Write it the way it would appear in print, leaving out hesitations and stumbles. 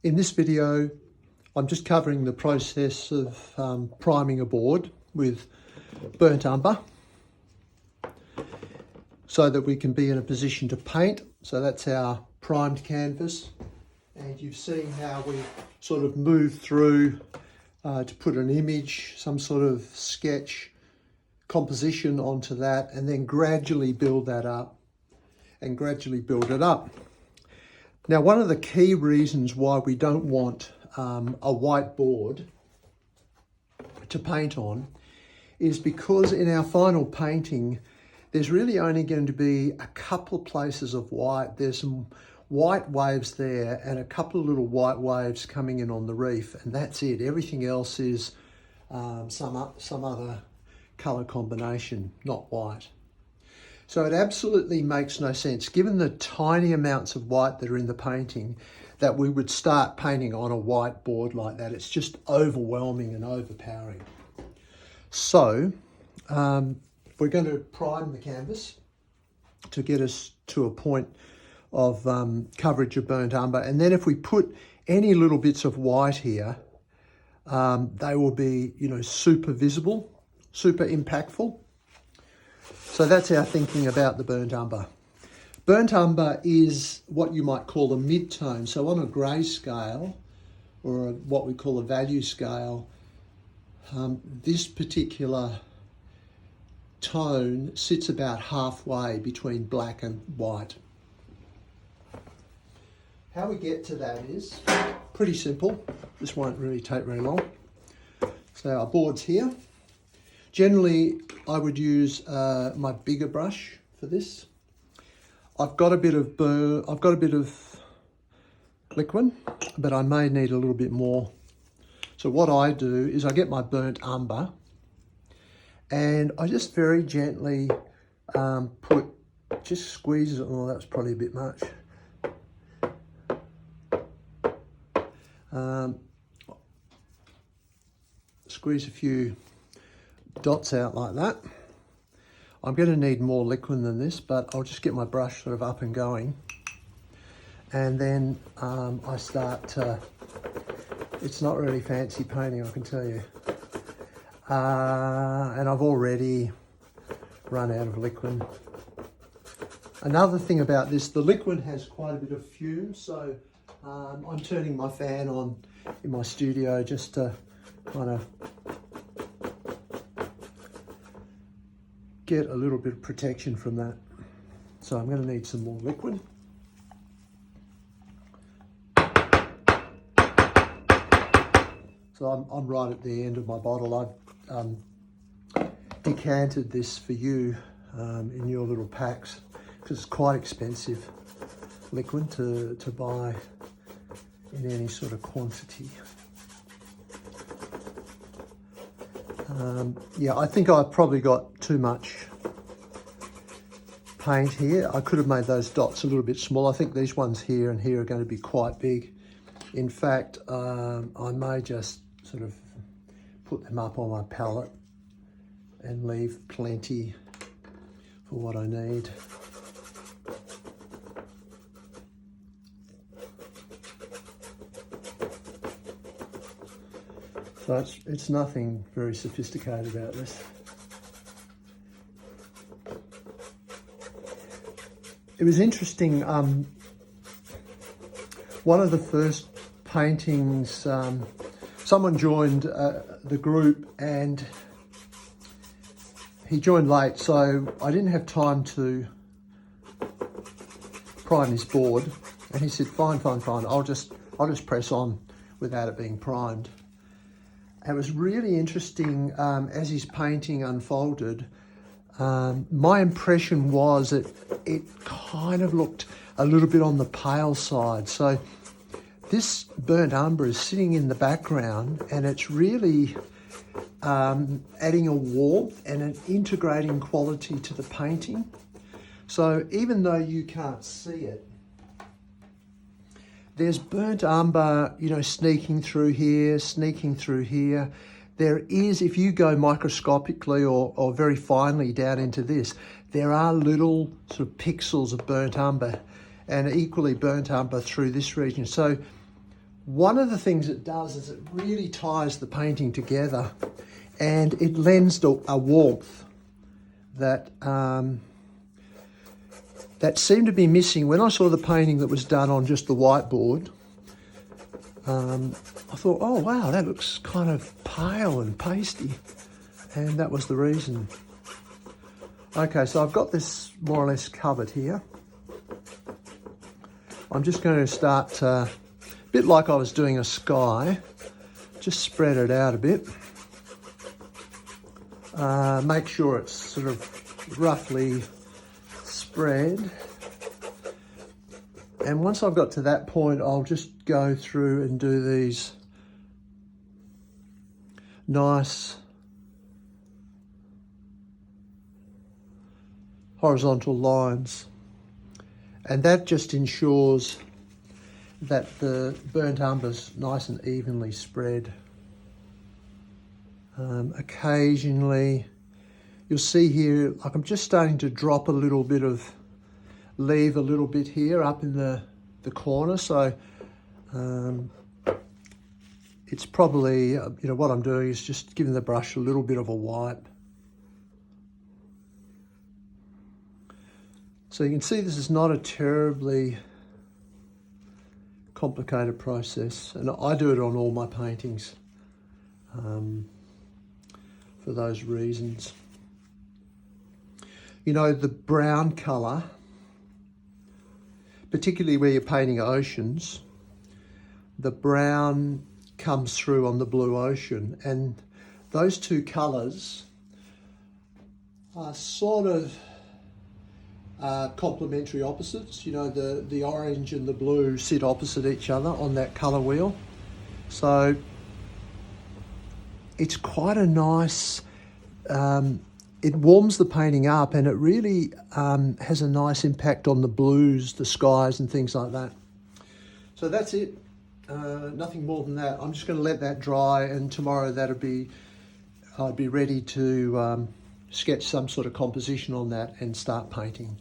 In this video, I'm just covering the process of priming a board with burnt umber so that we can be in a position to paint. So that's our primed canvas. And you've seen how we sort of move through to put an image, some sort of sketch composition onto that, and then gradually build that up and gradually build it up. Now, one of the key reasons why we don't want a white board to paint on is because in our final painting, there's really only going to be a couple of places of white. There's some white waves there and a couple of little white waves coming in on the reef, and that's it. Everything else is some other colour combination, not white. So it absolutely makes no sense, given the tiny amounts of white that are in the painting, that we would start painting on a white board like that. It's just overwhelming and overpowering. So we're going to prime the canvas to get us to a point of coverage of burnt umber. And then if we put any little bits of white here, they will be, super visible, super impactful. So that's our thinking about the burnt umber. Burnt umber is what you might call a mid-tone. So on a grey scale, or what we call a value scale, this particular tone sits about halfway between black and white. How we get to that is pretty simple. This won't really take very long. So our board's here. Generally, I would use my bigger brush for this. I've got a bit of liquid, but I may need a little bit more. So what I do is I get my burnt umber and I just very gently just squeeze it. Oh, that was probably a bit much. Squeeze a few dots out like that. I'm going to need more liquid than this, but I'll just get my brush sort of up and going. And then I start to, it's not really fancy painting, I can tell you. And I've already run out of liquid. Another thing about this, the liquid has quite a bit of fume, so I'm turning my fan on in my studio just to kind of get a little bit of protection from that. So I'm going to need some more liquid. So I'm right at the end of my bottle. I've decanted this for you in your little packs because it's quite expensive liquid to buy in any sort of quantity. Yeah, I think I've probably got too much paint here. I could have made those dots a little bit smaller. I think these ones here and here are going to be quite big. In fact, I may just sort of put them up on my palette and leave plenty for what I need. So it's nothing very sophisticated about this. It was interesting, one of the first paintings, someone joined the group and he joined late, so I didn't have time to prime his board. And he said, fine, I'll just press on without it being primed. It was really interesting as his painting unfolded. My impression was that it kind of looked a little bit on the pale side. So this burnt umber is sitting in the background and it's really adding a warmth and an integrating quality to the painting. So even though you can't see it, there's burnt umber, sneaking through here. There is, if you go microscopically or very finely down into this, there are little sort of pixels of burnt umber and equally burnt umber through this region. So One of the things it does is it really ties the painting together, and it lends a warmth that that seemed to be missing. When I saw the painting that was done on just the whiteboard, I thought, oh wow, that looks kind of pale and pasty, and that was the reason. Okay, so I've got this more or less covered here. I'm just going to start, a bit like I was doing a sky, just spread it out a bit. Make sure it's sort of roughly spread. And once I've got to that point, I'll just go through and do these nice horizontal lines. And that just ensures that the burnt umber's nice and evenly spread. Occasionally, you'll see here, like I'm just starting to drop a little bit of, leave a little bit here up in the corner. So it's probably, what I'm doing is just giving the brush a little bit of a wipe. So you can see this is not a terribly complicated process, and I do it on all my paintings for those reasons. The brown colour, particularly where you're painting oceans, the brown comes through on the blue ocean, and those two colours are sort of complementary opposites. The orange and the blue sit opposite each other on that colour wheel. So it's quite a nice, it warms the painting up, and it really has a nice impact on the blues, the skies and things like that. So that's it, nothing more than that. I'm just going to let that dry, and tomorrow I'd be ready to sketch some sort of composition on that and start painting.